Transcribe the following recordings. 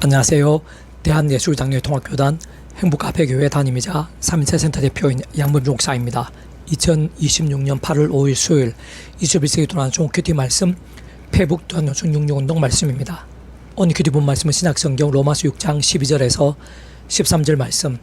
안녕하세요. 대한예술장려통합교단 행복카페교회 담임이자 3인체 센터 대표인 양문종 목사입니다. 2026년 8월 5일 수요일 21세기 도난 종 큐티 말씀 페북 도안요청 66운동 말씀입니다. 오늘 큐티 본 말씀은 신약성경 로마서 6장 12절에서 13절 말씀.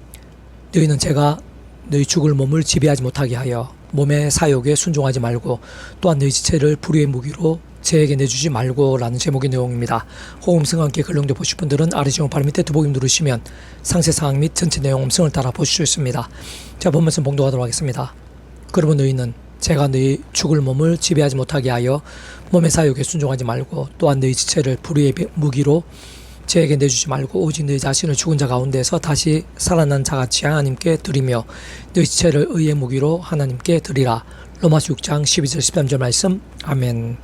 너희는 제가 너희 죽을 몸을 지배하지 못하게 하여 몸의 사욕에 순종하지 말고 또한 너희 지체를 불의의 무기로 제에게 내주지 말고 라는 제목의 내용입니다. 호음성과 함께 글렁도 보실 분들은 아래 제목 바로 밑에 더보기 누르시면 상세 사항 및 전체 내용 음성을 따라 보실 수 있습니다. 자, 본 말씀 봉독하도록 하겠습니다. 그러면 너희는 제가 너희 죽을 몸을 지배하지 못하게 하여 몸의 사욕에 순종하지 말고 또한 너희 지체를 불의의 무기로 제에게 내주지 말고 오직 너희 자신을 죽은 자 가운데서 다시 살아난 자같이 하나님께 드리며 너희 지체를 의의 무기로 하나님께 드리라. 로마서 6장 12절 13절 말씀. 아멘.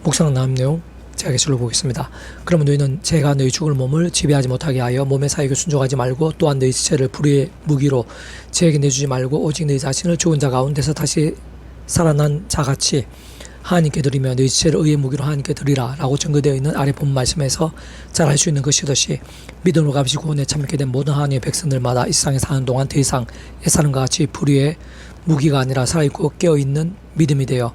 묵상 나온 내용 제가 계시로 보겠습니다. 그러면 너희는 제가 너희 죽을 몸을 지배하지 못하게 하여 몸의 사욕에 순종하지 말고 또한 너희 지체를 불의의 무기로 제에게 내주지 말고 오직 너희 자신을 죽은 자 가운데서 다시 살아난 자같이 하나님께 드리며 너희 지체를 의의 무기로 하나님께 드리라 라고 증거되어 있는 아래 본 말씀에서 잘 알 수 있는 것이듯이 믿음으로 값이 구원에 참여하게 된 모든 하나님의 백성들마다 이 세상에 사는 동안 더 이상 옛사람과 같이 불의의 무기가 아니라 살아있고 깨어있는 믿음이 되어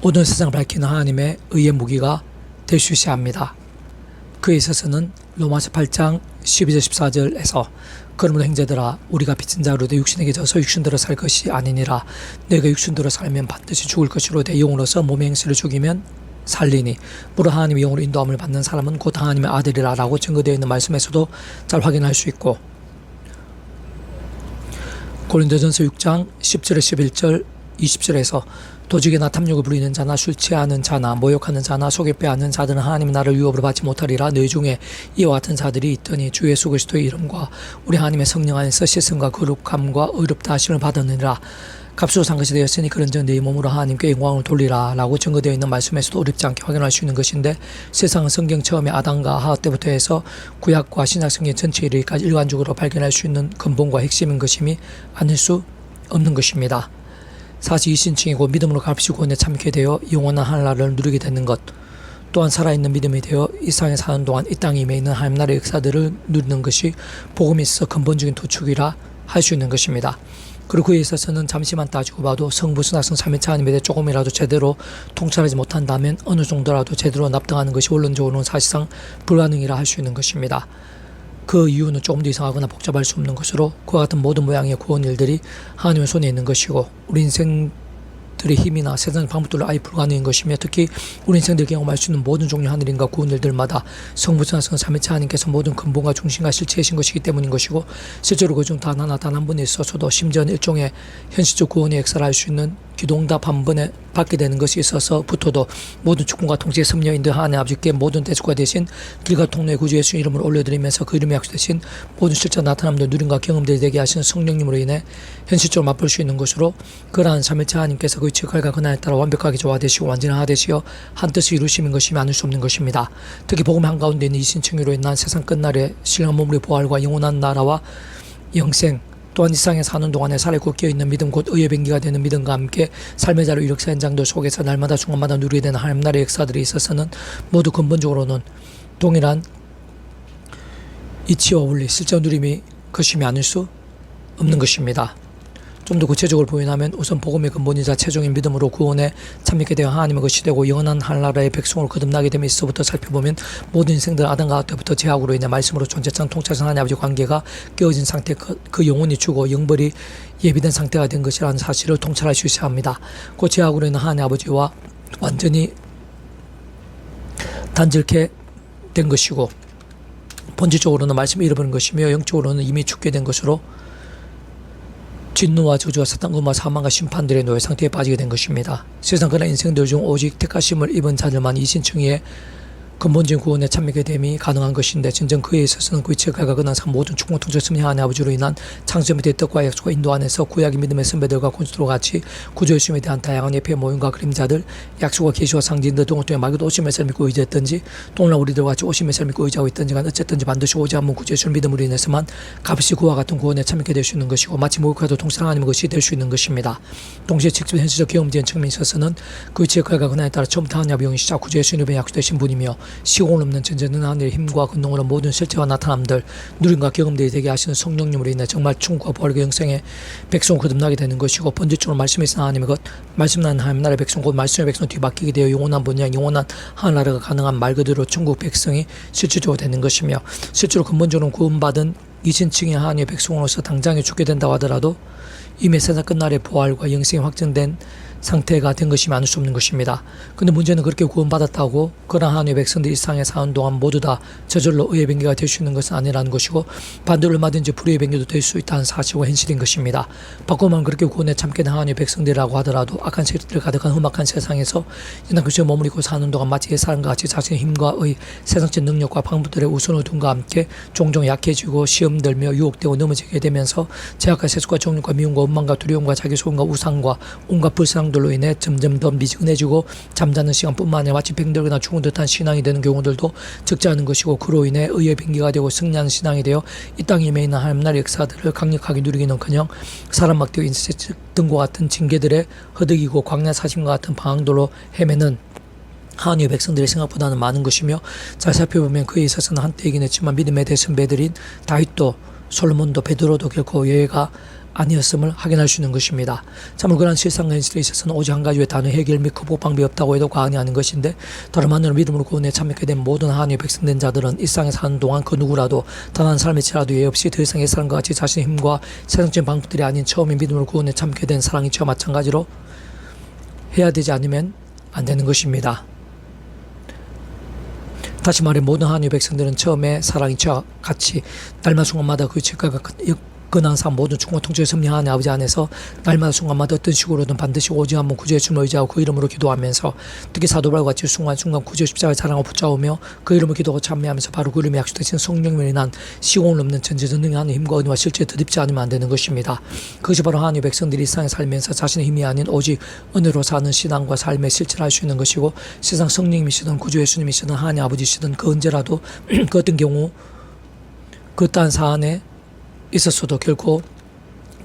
모든 세상을 밝히는 하나님의 의의 무기가 될 수 있어야 합니다. 그에 있어서는 로마서 8장 12절 14절에서 그러므로 형제들아 우리가 빚진 자로되 육신에게 져서 육신대로 살 것이 아니니라. 너희가 육신대로 살면 반드시 죽을 것이로되 영으로서 몸의 행실을 죽이면 살리니 무릇 하나님의 영으로 인도함을 받는 사람은 곧 하나님의 아들이라 라고 증거되어 있는 말씀에서도 잘 확인할 수 있고, 고린도전서 6장 10절에 11절 20절에서 도적이나 탐욕을 부리는 자나 술 취하는 자나 모욕하는 자나 속에 빼앗는 자들은 하나님의 나를 유업으로 받지 못하리라. 너희 중에 이와 같은 자들이 있더니 주 예수 그리스도의 이름과 우리 하나님의 성령 안에서 씻음과 거룩함과 의롭다 하심을 받았느니라. 값으로 산 것이 되었으니 그런즉 너희 몸으로 하나님께 영광을 돌리라 라고 증거되어 있는 말씀에서도 어렵지 않게 확인할 수 있는 것인데, 세상은 성경 처음에 아담과 하와 때부터 해서 구약과 신약 성경 전체에 이르기까지 일관적으로 발견할 수 있는 근본과 핵심인 것임이 아닐 수 없는 것입니다. 사실 이 신층이고 믿음으로 값이 구원에 참게 되어 영원한 하늘나라를 누리게 되는 것, 또한 살아있는 믿음이 되어 이 세상에 사는 동안 이 땅에 임해 있는 하나님 나라의 역사들을 누리는 것이 복음에 있어서 근본적인 도축이라 할 수 있는 것입니다. 그리고 그에 있어서는 잠시만 따지고 봐도 성부, 신학성, 삼위체 하나님에 대해 조금이라도 제대로 통찰하지 못한다면 어느 정도라도 제대로 납득하는 것이 원론적으로는 사실상 불가능이라 할 수 있는 것입니다. 그 이유는 조금 더 이상하거나 복잡할 수 없는 것으로 그와 같은 모든 모양의 구원 일들이 하나님의 손에 있는 것이고 우리 인생들의 힘이나 세상의 방법들로 아예 불가능인 것이며, 특히 우리 인생들이 경험할 수 있는 모든 종류의 하늘인과 구원 일들마다 성부, 성성, 삼위체 하나님께서 모든 근본과 중심과 실체이신 것이기 때문인 것이고, 실제로 그중 단 하나 단 한 분에 있어서도 심지어는 일종의 현실적 구원의 역사를 할 수 있는 기도응답 한 번에 받게 되는 것이 있어서부터도 모든 축복과 통치의 섭리인 듯 하나님 아버지께 모든 대주가 되신 길과 통로의 구주 예수 이름을 올려드리면서 그 이름에 약속되신 모든 실제 나타남들 누림과 경험들이 되게 하시는 성령님으로 인해 현실적으로 맛볼 수 있는 것으로, 그러한 삼위체 하나님께서 그 직할과 그날에 따라 완벽하게 조화되시고 완전하되시어 한뜻을 이루심인 것이 아닐 수 없는 것입니다. 특히 복음 한가운데 있는 이 신층으로 인한 세상 끝날에 신령한 몸의 부활과 영원한 나라와 영생, 또한 이 세상에 사는 동안에 살아있고 깨어있는 믿음 곧 의의 변기가 되는 믿음과 함께 삶의 자료 이력사 현장들 속에서 날마다 순간마다 누리게 되는 하나님 나라의 역사들에 있어서는 모두 근본적으로는 동일한 이치와 원리, 실제 누림이 것임이 아닐 수 없는 것입니다. 좀 더 구체적으로 보인다면 우선 복음의 근본이자 최종인 믿음으로 구원에 참여하게 되어 하나님의 것이 되고 영원한 하늘나라의 백성으로 거듭나게 됨에 있어서부터 살펴보면 모든 인생들 아담과 하와 때부터 죄악으로 인해 말씀으로 존재성 통찰성 하나님 아버지 관계가 깨어진 상태, 그 영혼이 죽어 영벌이 예비된 상태가 된 것이라는 사실을 통찰할 수 있어야 합니다. 그 죄악으로 인한 하나님 아버지와 완전히 단절케 된 것이고, 본질적으로는 말씀을 잃어버린 것이며 영적으로는 이미 죽게 된 것으로 진노와 저주와 사탄과 사망과 심판들의 노예 상태에 빠지게 된 것입니다. 세상 그런 인생들 중 오직 택하심을 입은 자들만 이 신층의 근본적인 구원에 참여하게 됨이 가능한 것인데, 진정 그에 있어서는 그 이치의 갈과 근한 모든 축복 통치 섭리 하나님 아버지로 인한 창조 밑의 뜻과 약속과 인도 안에서 구약의 믿음의 선배들과 곤수들과 같이 구조 예수님에 대한 다양한 예표의 모임과 그림자들, 약속과 계시와 상징들 등을 통해 말고도 오신 메시아를 믿고 의지했던지 또는 우리들과 같이 오신 메시아를 믿고 의지하고 있던지 간 어쨌든지 반드시 오지 않는 구주 예수를 믿음으로 인해서만 값이 그와 같은 구원에 참여하게 될 수 있는 것이고, 마치 목욕하도 통상 하나님의 것이 될 수 있는 것입니다. 동시에 직접 현실적 경험된 측면에 있어서는 그 이치의 갈과 근한에 따라 처음부터 하나님 영이 시작 구주 예수님의 약속되신 분이며 시공을 넘는 전제는 하늘의 힘과 권능으로 모든 실체와 나타남들 누림과 경험들이 되게 하시는 성령님으로 인해 정말 충과 부활과 영생의 백성 거듭나게 되는 것이고, 번제적으로 말씀이 있으나 하나님의 것, 말씀 나는 하나님 나라의 백성 곧 말씀의 백성 뒤바뀌게 되어 영원한 번영 영원한 하나라가 가능한 말 그대로 천국 백성이 실질적으로 되는 것이며, 실제로 근본적으로 구원받은 이신층의 하나님의 백성으로서 당장에 죽게 된다고 하더라도 이미 세상 끝날의 부활과 영생이 확정된 상태가 된 것이 많을 수 없는 것입니다. 근데 문제는 그렇게 구원받았다고 그러한 하나님의 백성들이 이 세상에 사는 동안 모두 다 저절로 의의 변개가 될 수 있는 것은 아니라는 것이고, 반대로 얼마든지 불의의 변개도 될 수 있다는 사실과 현실인 것입니다. 바꾸면 그렇게 구원에 참게 된 하나님의 백성들이라고 하더라도 악한 세력들 가득한 험악한 세상에서 이날 그저 머무르고 사는 동안 마치 옛사람과 같이 자신의 힘과 의 세상적 능력과 방법들의 우선을 둔과 함께 종종 약해지고 시험 들며 유혹되고 넘어지게 되면서 제약과 세속과 정욕과 미움과 원망과 두려움과 자기 소원과 우상과 온갖 불쌍 들로 인해 점점 더 미지근해지고 잠자는 시간뿐만 아니라 마치 병들거나 죽은 듯한 신앙이 되는 경우들도 적지 않은 것이고, 그로 인해 의의 변개가 되고 승리하는 신앙이 되어 이 땅에 임해 있는 하나님 나라의 역사들을 강력하게 누리기는커녕 사람 막대고 인쇄 등과 같은 징계들에 허덕이고 광야 사심과 같은 방황도로 헤매는 하나님의 백성들이 생각보다는 많은 것이며, 잘 살펴보면 그에 있어서는 한때이긴 했지만 믿음의 대선배들인 다윗도 솔로몬도 베드로도 결코 예외가 아니었음을 확인할 수 있는 것입니다. 참으로 그러한 실상과 현실에 있어서는 오직 한 가지의 단어 해결 및 극복 방법이 없다고 해도 과언이 아닌 것인데, 다름 아니라 믿음으로 구원에 참여하게 된 모든 하나님의 백성된 자들은 일상에 사는 동안 그 누구라도 단 한 사람의 치라도 예외 없이 더 이상 옛사람과 같이 자신의 힘과 세상적인 방법들이 아닌 처음에 믿음으로 구원에 참여하게 된 사랑이 저와 마찬가지로 해야 되지 않으면 안 되는 것입니다. 다시 말해 모든 하나님의 백성들은 처음에 사랑이 저와 같이 날마다 순간마다 그 질과가 근항상 모든 충과 통치의 섭리하는 아버지 안에서 날마다 순간마다 어떤 식으로든 반드시 오직 한번 구주의 주님을 의지하고 그 이름으로 기도하면서, 특히 사도바울과 같이 순간순간 구주의 십자가를 자랑하고 붙잡으며 그 이름을 기도하고 찬미하면서 바로 그 이름에 약속되신 성령님을 인한 시공을 넘는 전지전능히 하는 힘과 은혜와 실제에 드립지 않으면 안 되는 것입니다. 그것이 바로 하나님의 백성들이 이 세상에 살면서 자신의 힘이 아닌 오직 은혜로 사는 신앙과 삶의 실체를 할 수 있는 것이고, 세상 성령님이시든 구주의 주님이시든 하나님 아버지시든 그 언제라도 그 어떤 경우 그 어떠한 사안에 있었어도 결코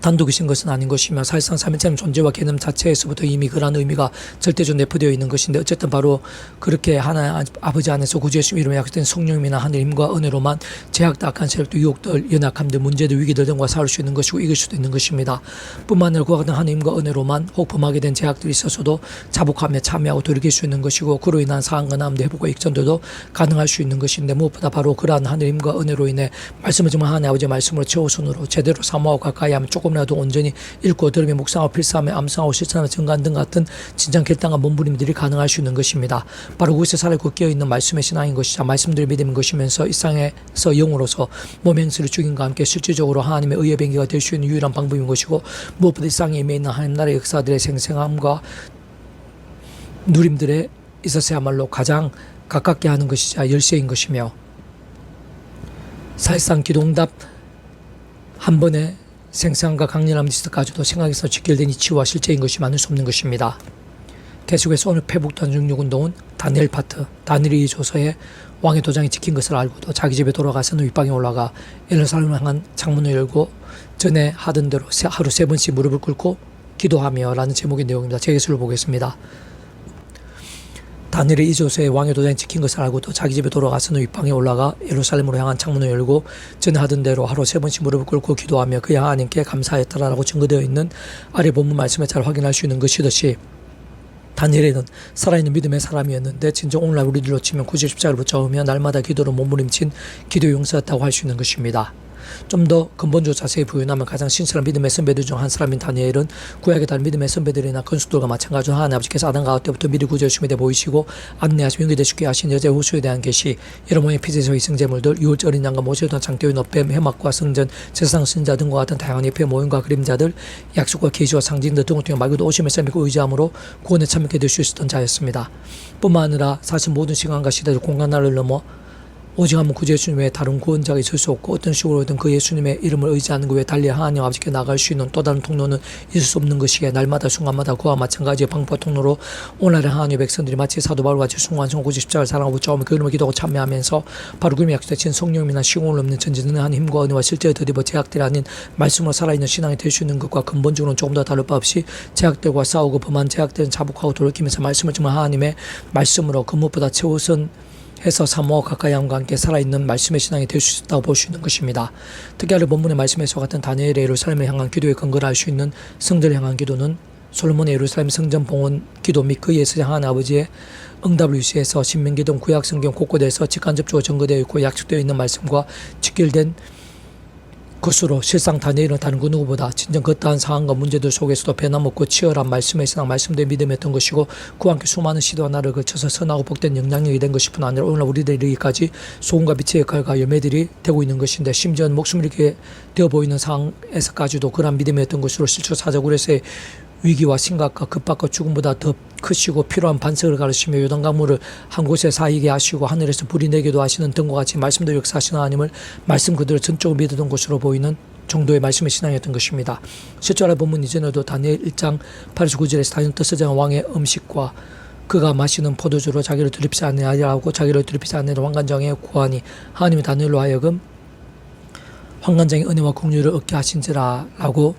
단독이신 것은 아닌 것이며, 사실상 삼위체의 존재와 개념 자체에서부터 이미 그러한 의미가 절대적으로 내포되어 있는 것인데, 어쨌든 바로 그렇게 하나님 아버지 안에서 구주의 주님 이름에 약속된 성령님이나 하늘의 힘과 은혜로만 제약도 악한 세력도 유혹들 연약함들 문제들 위기들 등과 싸울 수 있는 것이고 이길 수도 있는 것입니다. 뿐만 아니라 그와 같은 하나님 힘과 은혜로만 혹범하게 된 제약들이 있어서도 자복하며 참여하고 돌이킬 수 있는 것이고, 그로 인한 상황과 남도 회복과 익전들도 가능할 수 있는 것인데, 무엇보다 바로 그러한 하나님 힘과 은혜로 인해 말씀을 정말 하나님 아버지의 말씀으로 최우선으로 제대로 사모하고 가까이 하면 조금이라도 온전히 읽고 들으며 묵상하고 필사하며 암송하고 실천하며 증거하는 등 같은 진정 결단과 몸부림들이 가능할 수 있는 것입니다. 바로 그것이 살아있고 깨어있는 말씀의 신앙인 것이자 말씀들을 믿음인 것이면서 이 세상에서 영으로서 몸의 행실을 죽임과 함께 실질적으로 하나님의 의의 변개가 될 수 있는 유일한 방법인 것이고, 무엇보다 이 세상에 임해 있는 하나님 나라의 역사들의 생생함과 누림들에 있어서야말로 가장 가깝게 하는 것이자 열쇠인 것이며, 사실상 기도응답 한 번에 생생함과 강렬함 리스트까지도 생각에서 직결된 이치와 실제인 것이 많을 수 없는 것입니다. 계속해서 오늘 페북단 66운동은 다니엘 파트, 다니엘이 이 조서에 왕의 도장이 찍힌 것을 알고도 자기 집에 돌아가서는 윗방에 올라가 예루살렘을 향한 창문을 열고 전에 하던 대로 하루 3번씩 무릎을 꿇고 기도하며 라는 제목의 내용입니다. 제 예술을 보겠습니다. 다니엘이 이 조서에 왕의 도장이 찍힌 것을 알고도 자기 집에 돌아가서는 윗방에 올라가 예루살렘으로 향한 창문을 열고 전에 하던 대로 하루 3번씩 무릎을 꿇고 기도하며 그의 하나님께 감사했더라라고 증거되어 있는 아래 본문 말씀에 잘 확인할 수 있는 것이듯이, 다니엘은 살아있는 믿음의 사람이었는데 진정 오늘날 우리들로 치면 구주의 십자가를 붙잡으며 날마다 기도로 몸부림친 기도의 용사였다고 할 수 있는 것입니다. 좀 더 근본적으로 자세히 부연하면 가장 신실한 믿음의 선배들 중 한 사람인 다니엘은 구약에 다른 믿음의 선배들이나 건축들과 마찬가지로 하나님 아버지께서 아담 가울 때부터 미리 구주의 주님에 대해 보이시고 안내하시며 연결되시게 하신 여자의 후수에 대한 계시, 여러 모양의 피제소 희생제물들, 유월절 어린 양과 모세던 장대의 놋뱀, 해막과 성전, 제사상 선자 등과 같은 다양한 예표의 모형과 그림자들, 약속과 계시와 상징들 등을 통해 말 그대로 오심을 믿고 의지함으로 구원에 참여하게 될 수 있었던 자였습니다. 뿐만 아니라 사실 모든 시간과 시대를 공간화를 넘어 오직 한번 구주 예수님 외에 다른 구원자가 있을 수 없고, 어떤 식으로든 그 예수님의 이름을 의지하는 그 외에 달리 하나님 아버지께 나갈 수 있는 또 다른 통로는 있을 수 없는 것이기에 날마다 순간마다 그와 마찬가지의 방법과 통로로 오늘날의 하나님의 백성들이 마치 사도 바울같이 순간순간 구주 십자가를 사랑하고 붙잡으며 그 이름을 기도하고 참여하면서 바로 그림의 약속되신 성령이나 시공을 넘는 전지전능한 힘과 은혜와 실제의 드디어 제약들이 아닌 말씀으로 살아있는 신앙이 될 수 있는 것과 근본적으로는 조금 더 다를 바 없이 제약들과 싸우고 범한 제약들은 자복하고 돌이키면서 말씀을 정말 하나님의 말씀으로 그 무엇보다 최우선 해서 사모와 가까이 함과 함께 살아있는 말씀의 신앙이 될 수 있다고 볼 수 있는 것입니다. 특히 아래 본문의 말씀에서 같은 다니엘의 예루살렘을 향한 기도의 근거를 알 수 있는 성전을 향한 기도는 솔로몬의 예루살렘 성전 봉헌 기도 및 그의 예수장 아버지의 응답을 위시해서 신명기 등 구약 성경 곳곳에서 직간접적으로 전거되어 있고 약속되어 있는 말씀과 직결된 것으로 실상 다니엘은 다른 그 누구보다 진정 그떠한 상황과 문제들 속에서도 변함없고 치열한 말씀의 신앙 말씀대로 믿음이었던 것이고 그와 함께 수많은 시도와 날을 거쳐서 선하고 복된 영향력이 된 것이 뿐 아니라 오늘날 우리들이 이르기까지 소금과 빛의 역할과 열매들이 되고 있는 것인데 심지어는 목숨을 잃게 되어 보이는 상황에서까지도 그러한 믿음이었던 것으로 실제 사자굴에서의 위기와 심각과 급박과 죽음보다 더 크시고 필요한 반석을 가르치며 요단강물을 한 곳에 사이게 하시고 하늘에서 불이 내기도 하시는 등과 같이 말씀도 역사하시는 하나님을 말씀 그대로 전적으로 믿었던 것으로 보이는 정도의 말씀의 신앙이었던 것입니다. 실제로 본문 이전에도 다니엘 1장 8에서 9절에서 다니엘서장 왕의 음식과 그가 마시는 포도주로 자기를 두렵지 아니하고 자기를 두렵지 않는 왕관장의 고하니 하나님이 다니엘로 하여금 왕관장의 은혜와 공유를 얻게 하신지라 라고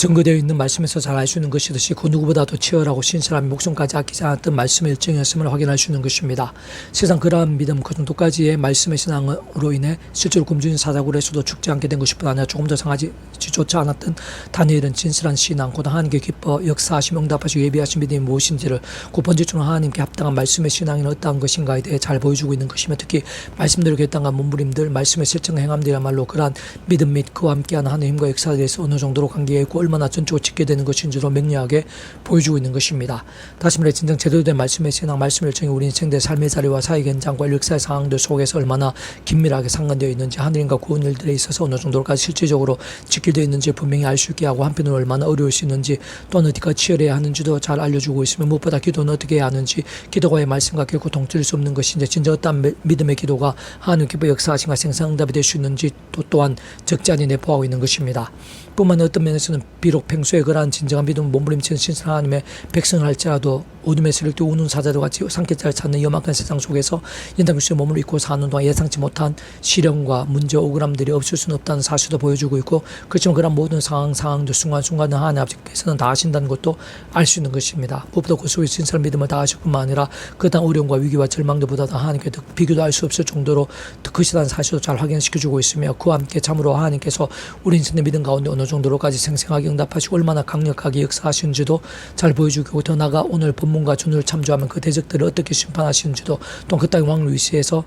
증거되어 있는 말씀에서 잘 알 수 있는 것이듯이 그 누구보다도 치열하고 신실함이 목숨까지 아끼지 않았던 말씀의 일정이었음을 확인할 수 있는 것입니다. 세상 그러한 믿음 그 정도까지의 말씀의 신앙으로 인해 실제로 굶주린 사자굴에서도 죽지 않게 된 것이 뿐 아니라 조금 더 상하지 좋지 않았던 다니엘은 진실한 신앙 곧 하나님께 기뻐 역사하시며 응답하시고 예비하신 믿음이 무엇인지를 그 번제주는 하나님께 합당한 말씀의 신앙이는 어떠한 것인가에 대해 잘 보여주고 있는 것이며 특히 말씀대로 결단한 몸부림들 말씀의 실증 행함들이야말로 그러한 믿음 및 그와 함께하는 하나님과 역사에 대해서 어느 정도로 관계가 있고 얼마나 전적으로 지켜야 되는 것인지로 명료하게 보여주고 있는 것입니다. 다시 말해 진정 제대로 된 말씀의 신앙, 말씀의 열정이 우리 인생의 삶의 자리와 사회 현장과 역사의 상황들 속에서 얼마나 긴밀하게 상관되어 있는지 하늘인과 구원 일들에 있어서 어느 정도까지 실질적으로 지켜되어 있는지 분명히 알 수 있게 하고 한편으로 얼마나 어려울 수 있는지 또는 어디까지 치열해야 하는지도 잘 알려주고 있으며 무엇보다 기도는 어떻게 해야 하는지 기도가의 말씀과 결코 동떨어질 수 없는 것인지 진정 어떤 믿음의 기도가 하나님께 역사하신가 생사응답이 될 수 있는지 또한 적지 않이 내포하고 있는 것입니다. 뿐만 어떤 면에서는 비록 평소에 그러한 진정한 믿음을 몸부림치는 신실한 하나님의 백성을 할지라도 어둠의 세력도 우는 사자들 같이 산길자를 찾는 험악한 세상 속에서 연단교수의 몸을 입고 사는 동안 예상치 못한 시련과 문제 억울함들이 없을 수는 없다는 사실도 보여주고 있고 그렇지만 그런 모든 상황들 순간순간은 하나님 아버지께서는 다 하신다는 것도 알 수 있는 것입니다. 무엇보다 그 속에 진실한 믿음을 다하실 뿐만 아니라 그딴 어려움과 위기와 절망들보다 하나님께 더 비교도 할 수 없을 정도로 더 크시다는 사실도 잘 확인시켜주고 있으며 그와 함께 참으로 하나님께서 우리 인생의 믿음 가운데 어느 정도로까지 생생하게 응답하시고 얼마나 강력하게 역사하시는지도 잘 보여주고 더 나아가 오늘 본문과 전후를 참조하면 그 대적들을 어떻게 심판하시는지도 또 그 땅의 왕을 위시해서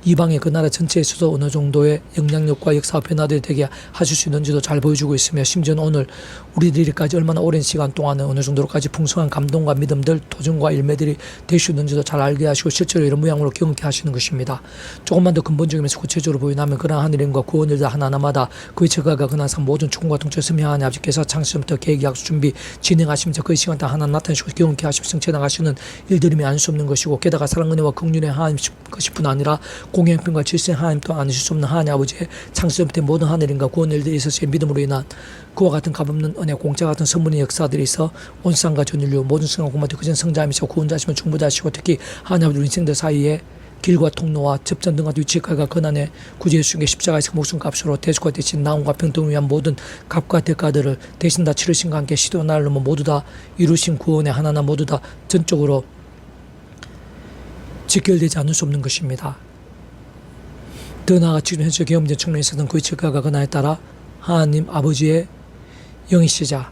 이방의 그 나라 전체에 있어서 어느 정도의 영향력과 역사와 변화들이 되게 하실 수 있는지도 잘 보여주고 있으며 심지어는 오늘 우리들까지 얼마나 오랜 시간 동안에 어느 정도로까지 풍성한 감동과 믿음들 도전과 일매들이 될 수 있는지도 잘 알게 하시고 실제로 이런 모양으로 경험케 하시는 것입니다. 조금만 더 근본적이면서 구체적으로 보인다면 그러한 하늘인과 구원을 하나하나마다 그의 제가가 그나상 모든 축원과 통치 섬유하는 아버지께서 창시부터 계획 약속 준비 진행하시면서 그 시간 다 하나 나타내시고 경험케 하시고 성취해 나가시는 일들이면 알 수 없는 것이고 게다가 사랑 은혜와 긍휼의 하나님 것이뿐 아니라 공영평과 질서의 하나님 또한 아실 수 없는 하나님 아버지의 창시부터 모든 하늘인과 구원 일들에 있어서의 믿음으로 인한 그와 같은 값없는 은혜 공짜 같은 선물의 역사들이 있어 온 세상과 전 인류 모든 순간 공마다 그전 성자이시고 구원자시며 중보자시고 특히 하나님 아버지 우리 인생들 사이에 길과 통로와 접전 등과 위치가 고난의 구주 예수님의 십자가에서 목숨값으로 대속과 대신 나음과 평등을 위한 모든 값과 대가들을 대신 다 치르신 과 함께 시도 날로 모두 다 이루신 구원의 하나하나 모두 다 전적으로 직결되지 않을 수 없는 것입니다. 더 나아가 지금 현재 경험된 측면에 있어서는 그 직가가 그날에 따라 하나님 아버지의 영이시자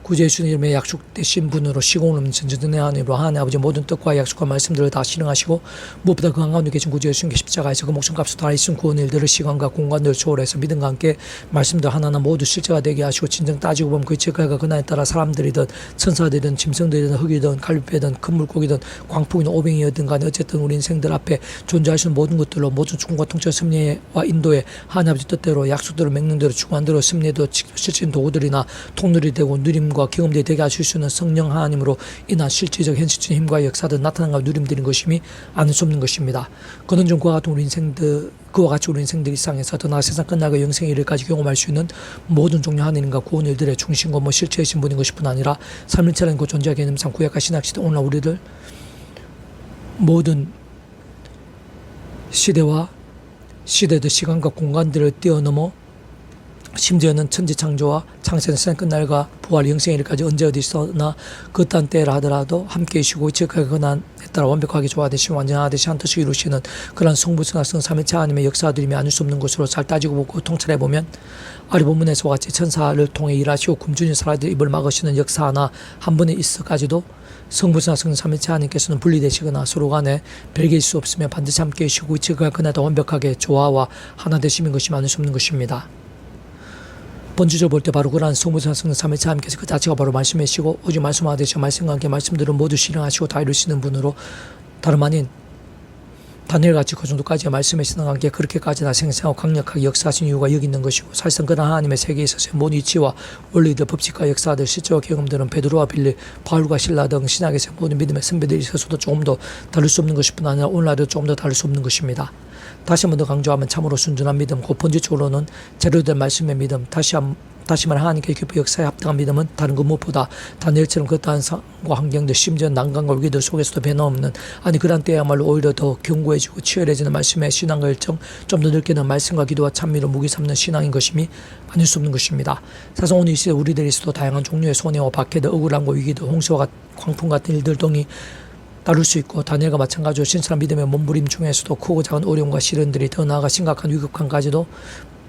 구주 예수님 이름의 약속되신 분으로 시공을 없는 전전의 하나님으로 하나님 아버지 모든 뜻과 약속과 말씀들을 다 실행하시고 무엇보다 그 한가운데 계신 구주 예수님께 십자가에서 그 목숨값을 다 있은 구원 일들을 시간과 공간들을 초월해서 믿음과 함께 말씀들 하나하나 모두 실제가 되게 하시고 진정 따지고 보면 그 제가가 그날에 따라 사람들이든 천사들이든 짐승들이든 흙이든 갈비뼈든 큰 물고기든 광풍이든 오병이든 간에 어쨌든 우리 인생들 앞에 존재하시는 모든 것들로 모든 축원과 통치 승리와 인도에 하나님 아버지 뜻대로 약속대로 맹령대로 주관대로 승리도 실질적인 도구들이나 통로이 되고 누림 과 경험들이 되게 하실 수 있는 성령 하나님으로 인한 실질적 현실적인 힘과 역사들 나타난과 누림들인 것임이 아닐 수 없는 것입니다. 그는 좀 그와 같은 우리 인생들 그와 같이 우리 인생들 일상에서 더 나아 세상 끝나고 영생의 일까지 경험할 수 있는 모든 종류 하나님과 구원 일들의 중심과 실체이신 분인 것뿐 아니라 삶일체라는 그 존재 개념상 구약과 신약시대 오늘 우리를 모든 시대와 시대의 시간과 공간들을 뛰어넘어 심지어는 천지창조와 창세는 세상 끝날과 부활 영생의 일까지 언제 어디서나 그딴 때라 하더라도 함께 계시고 지극하게 근한 따라 완벽하게 조화되시고 완전하되시 한 뜻을 이루시는 그런 성부성하성 삼위체 하나님의 역사들이며 아닐 수 없는 것으로 잘 따지고 보고 통찰해보면 아래 본문에서와 같이 천사를 통해 일하시고 굶주린 사람들의 입을 막으시는 역사 하나 한 번에 있어가지도 성부성하성 삼위체 하나님께서는 분리되시거나 서로 간에 별개일 수 없으며 반드시 함께 계시고 이치가 그날도 완벽하게 조화와 하나 되심인 것이 아닐 수 없는 것입니다. 본주적으로 볼 때 바로 그러한 성부성하성 삼위체 하나님께서 그 자체가 바로 말씀이시고 오직 말씀하듯이 말씀과 함께 말씀들을 모두 실행하시고 다 이루시는 분으로 다름 아닌 다니엘같이 그 정도까지의 말씀에 신앙한 게 그렇게까지나 생생하고 강력하게 역사하신 이유가 여기 있는 것이고 사실상 그런 하나님의 세계에 있어서의 모든 이치와 원리들 법칙과 역사들 실제와 경험들은 베드로와 빌리 바울과 실라 등 신약에서 모든 믿음의 선배들이 있어서도 조금 더 다를 수 없는 것뿐 아니라 오늘날도 조금 더 다를 수 없는 것입니다. 다시 한 번 더 강조하면 참으로 순전한 믿음, 곧 본질적으로는 제대로된 말씀의 믿음, 다시 말해 하나님께 기뻐 역사에 합당한 믿음은 다른 것 무엇보다 다니엘처럼 그떠한 상황과 환경들 심지어 난관과 위기들 속에서도 변함없는 아니 그런 때야말로 오히려 더 견고해지고 치열해지는 말씀의 신앙과 열정 좀 더 넓게는 말씀과 기도와 찬미로 무기 삼는 신앙인 것임이 아닐 수 없는 것입니다. 사실 오늘 이 시대 우리들에서도 다양한 종류의 손해와 박해들 억울함과 위기들 홍수와 광풍 같은 일들 등이 다룰 수 있고 다니엘과 마찬가지로 신선한 믿음의 몸부림 중에서도 크고 작은 어려움과 시련들이 더 나아가 심각한 위급함까지도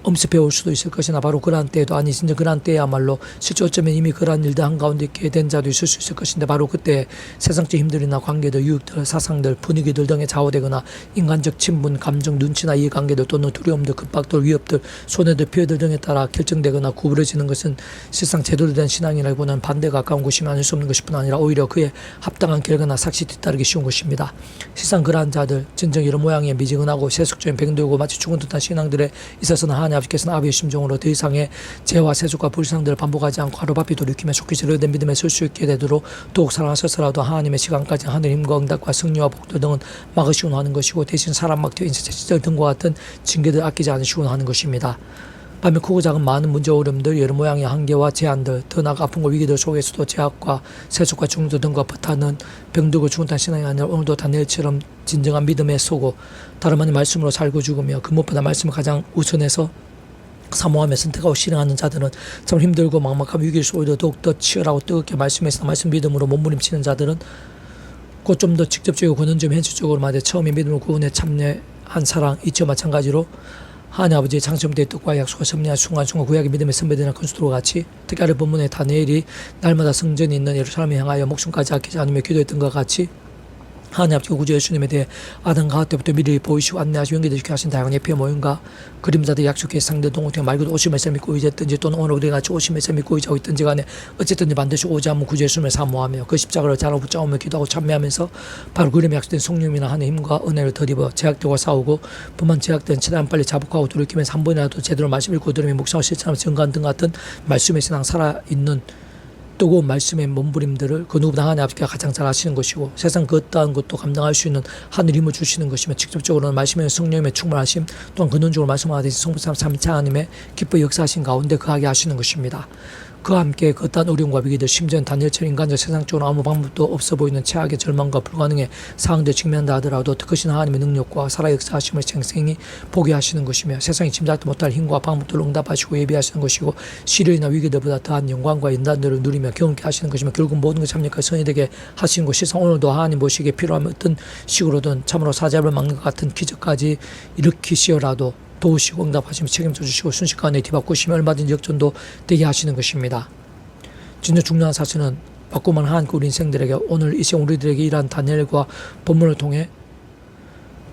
엄습해 올 수도 있을 것이나 바로 그러한 때에도 아니 진짜 그러한 때야말로 실제 어쩌면 이미 그러한 일들 한가운데 있게 된 자도 있을 수 있을 것인데 바로 그때 세상적 힘들이나 관계들, 유익들, 사상들, 분위기들 등에 좌우되거나 인간적 친분, 감정, 눈치나 이해관계들 또는 두려움들, 급박들, 위협들, 손해들, 피해들 등에 따라 결정되거나 구부러지는 것은 실상 제대로 된 신앙이라기보다는 반대에 가까운 것이면 아닐 수 없는 것뿐 아니라 오히려 그에 합당한 결과나 삭시 뒤따르기 쉬운 것입니다. 실상 그러한 자들, 진정 여러 모양의 미지근하고 세속적인 병들고 마치 죽은 듯한 신앙들에 있어서는 하나님 아버지께서는 아비의 심정으로 더 이상의 죄와 세속과 불상들을 반복하지 않고 하루바삐 돌이키며 속히 제대로된 믿음에 설 수 있게 되도록 더욱 사랑하셔서라도 하나님의 시간까지 하늘 힘과 응답과 승리와 복도 등은 막으시곤 하는 것이고 대신 사람 막혀 인생 시절 등과 같은 징계들 아끼지 않으시곤 하는 것입니다. 반면 크고 작은 많은 문제 어려움들 여러 모양의 한계와 제한들 더 나아가 아픔과 위기들 속에서도 제약과 세속과 중도 등과 버타는 병들고 죽은 듯한 신앙이 아니라 오늘도 다니엘처럼 진정한 믿음에 서고 다름 아닌 말씀으로 살고 죽으며 그 무엇보다 말씀을 가장 우선해서 사모하며 선택하고 실행하는 자들은 참 힘들고 막막한 위기일 수 오히려 더욱더 치열하고 뜨겁게 말씀에서 말씀 믿음으로 몸부림치는 자들은 곧 좀 더 직접적이고 근원적이고 현실적으로 말해 처음에 믿음을 구원에 참여한 사랑 이치와 마찬가지로 하나님 아버지의 장점대의 뜻과 약속과 섭리한 순간순간 구약의 믿음의 선배들이나 건수들과 같이 특히 아래 본문의 다니엘이 날마다 성전이 있는 예루살렘에 향하여 목숨까지 아끼지 않으며 기도했던 것 같이 하나님 아버지 구주 예수님에 대해 아담과 하와 때부터 미리 보이시고 안내하시고 연결되시게 하신 다양한 예표의 모형과 그림자들 약속의 상대 동호태 말 그대로 오심의 셈 믿고 의지했든지 또는 오늘 우리가 같이 오심의 셈 믿고 의지하고 있든지 간에 어쨌든지 반드시 오지 않으면 구주 예수님을 사모하며 그 십자가를 자라고 붙잡으며 기도하고 참여하면서 바로 그림에 약속된 성령이나 하나님의 힘과 은혜를 덧입어 제약되고 싸우고 뿐만 제약된 최대한 빨리 자복하고 돌이키면서 한 번이라도 제대로 말씀 읽고 들으며 묵상을 실천하며 증거하는 등 같은 말씀의 신앙 살아있는 뜨거운 말씀의 몸부림들을 그 누구보다 하나님 아버지가 가장 잘 아시는 것이고 세상 그 어떠한 것도 감당할 수 있는 하늘 힘을 주시는 것이며 직접적으로는 말씀의 성령님의 충만하심 또한 근원적으로 말씀하듯이 성부 삼위체 하나님의 기뻐 역사하신 가운데 거하게 하시는 것입니다. 그와 함께 그 어떠한 어려움과 위기들 심지어는 다니엘처럼 인간적 세상적으로 아무 방법도 없어 보이는 최악의 절망과 불가능의 상황들 직면한다 하더라도 특허신 하나님의 능력과 살아 역사하심을 생생히 보게 하시는 것이며 세상이 짐작도 못할 힘과 방법들을 응답하시고 예비하시는 것이고 시련이나 위기들보다 더한 영광과 인단들을 누리며 경험케 하시는 것이며 결국 모든 것 참여가 선이 되게 하시는 것이 실상 오늘도 하나님 보시기에 필요하면 어떤 식으로든 참으로 사자를 막는 것 같은 기적까지 일으키시어라도 도우시고 응답하시며 책임져 주시고 순식간에 뒤바꾸시며 얼마든지 역전도 되게 하시는 것입니다. 진짜 중요한 사실은 바꾸만 한 우리 인생들에게 오늘 이 시간 우리들에게 이러한 다니엘과 본문을 통해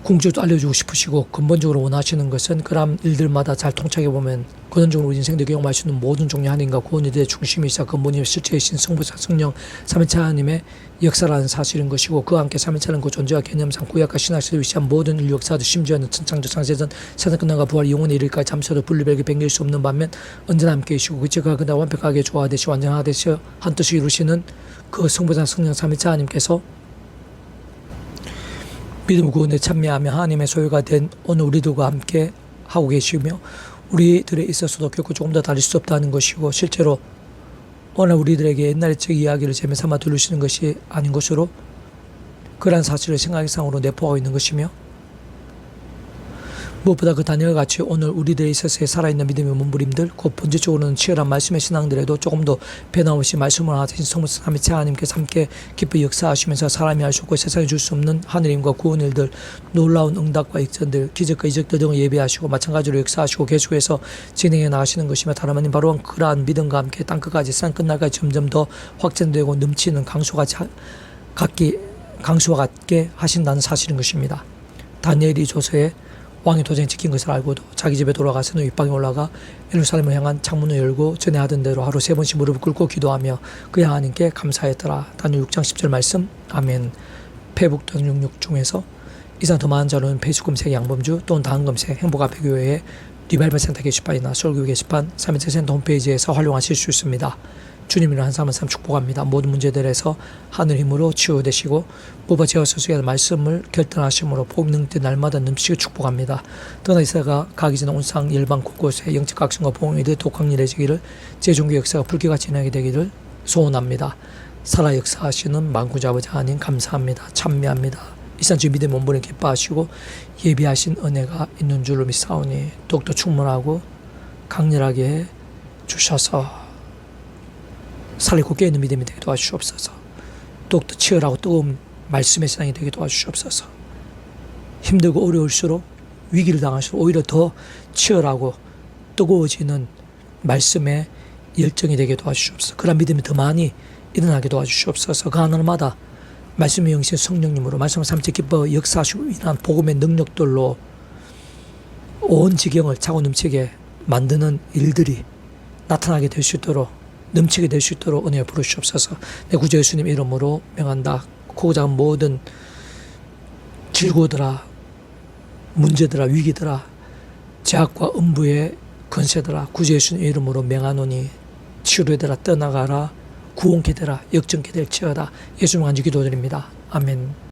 궁극적으로 알려주고 싶으시고 근본적으로 원하시는 것은 그런 일들마다 잘 통찰해 보면 근원적으로 우리 인생들 경험할 수 있는 모든 종류의 하나님과 구원이들의 중심이시자 근본이 실체이신 성부사 성령 삼위체 하나님의 역사라는 사실인 것이고 그와 함께 삼위체는 그 존재와 개념상 구약과 신학시대를 위시한 모든 인류 역사도 심지어는 천창조 창세전 세상 끝난과 부활 영원에 이르기까지 잠시라도 분리별게 변경일 수 없는 반면 언제나 함께 계시고 그제가 그날 완벽하게 조화되시 완전하되시 한 뜻을 이루시는 그 성부사 성령 삼위체 하나님께서 믿음 구원에 참여하며 하나님의 소유가 된 오늘 우리들과 함께 하고 계시며 우리들에 있어서도 결코 조금 더 다를 수 없다는 것이고 실제로 오늘 우리들에게 옛날의 책 이야기를 재미삼아 들으시는 것이 아닌 것으로 그러한 사실을 생각상으로 내포하고 있는 것이며 무엇보다 그 다니엘과 같이 오늘 우리들에 있어서의 살아있는 믿음의 몸부림들, 곧 본질적으로는 치열한 말씀의 신앙들에도 조금 더 변함없이 말씀을 하신 성부 삼위체 하나님께서 함께 기쁘게 역사하시면서 사람이 할 수 없고 세상에 줄 수 없는 하늘임과 구원 일들, 놀라운 응답과 역전들, 기적과 이적들 등을 예비하시고 마찬가지로 역사하시고 계속해서 진행해 나가시는 것이며 다름 아닌 바로 그러한 믿음과 함께 땅끝까지 산 끝날까지 점점 더 확전되고 넘치는 강수와 같게 하신다는 사실인 것입니다. 다니엘이 조서에 왕이 도전에 지킨 것을 알고도 자기 집에 돌아가서는 윗방에 올라가 예루살렘을 향한 창문을 열고 전에 하던 대로 하루 3번씩 무릎을 꿇고 기도하며 그의 하나님께 감사했더라. 다니엘 6장 10절 말씀. 아멘. 페북 등육육 중에서 이상 더 많은 자료는 페이스금색 양범주 또는 다음금색 행복앞에교회의 리바이벌 센터 게시판이나 설교 게시판 3일째 센터 홈페이지에서 활용하실 수 있습니다. 주님이란 한 사람 한 사람 축복합니다. 모든 문제들에서 하늘 힘으로 치유되시고 뽑아 재어서 수의 말씀을 결단하심으로 복음 능때 날마다 넘치게 축복합니다. 떠나 이사가 가기 전에 온상 열방 곳곳에 영적 각성과 복음이 독학일해지기를 재종교 역사가 불길같이 진행하게 되기를 소원합니다. 살아 역사하시는 만구자 아버지 하나님 감사합니다. 찬미합니다. 이산 주 믿음의 몸부림 기뻐하시고 예비하신 은혜가 있는 줄로 믿사오니 더욱더 충만하고 강렬하게 해 주셔서 살리고 깨있는 믿음이 되게 도와주시옵소서. 더욱더 치열하고 뜨거운 말씀의 신앙이 되게 도와주시옵소서. 힘들고 어려울수록 위기를 당할수록 오히려 더 치열하고 뜨거워지는 말씀의 열정이 되게 도와주시옵소서. 그런 믿음이 더 많이 일어나게 도와주시옵소서. 그 하늘마다 말씀의 영신 성령님으로 말씀을 삼체 기뻐 역사하시고 인한 복음의 능력들로 온 지경을 차고 넘치게 만드는 일들이 나타나게 될 수 있도록 넘치게 될 수 있도록 은혜를 부르시옵소서. 내 구주 예수님 이름으로 명한다. 크고 작은 모든 질고들아, 문제들아, 위기들아, 제약과 음부의 권세들아, 구주 예수님 이름으로 명하노니 치유되라, 떠나가라, 구원케 되라, 역전케 될지어다. 예수님 간주 기도드립니다. 아멘.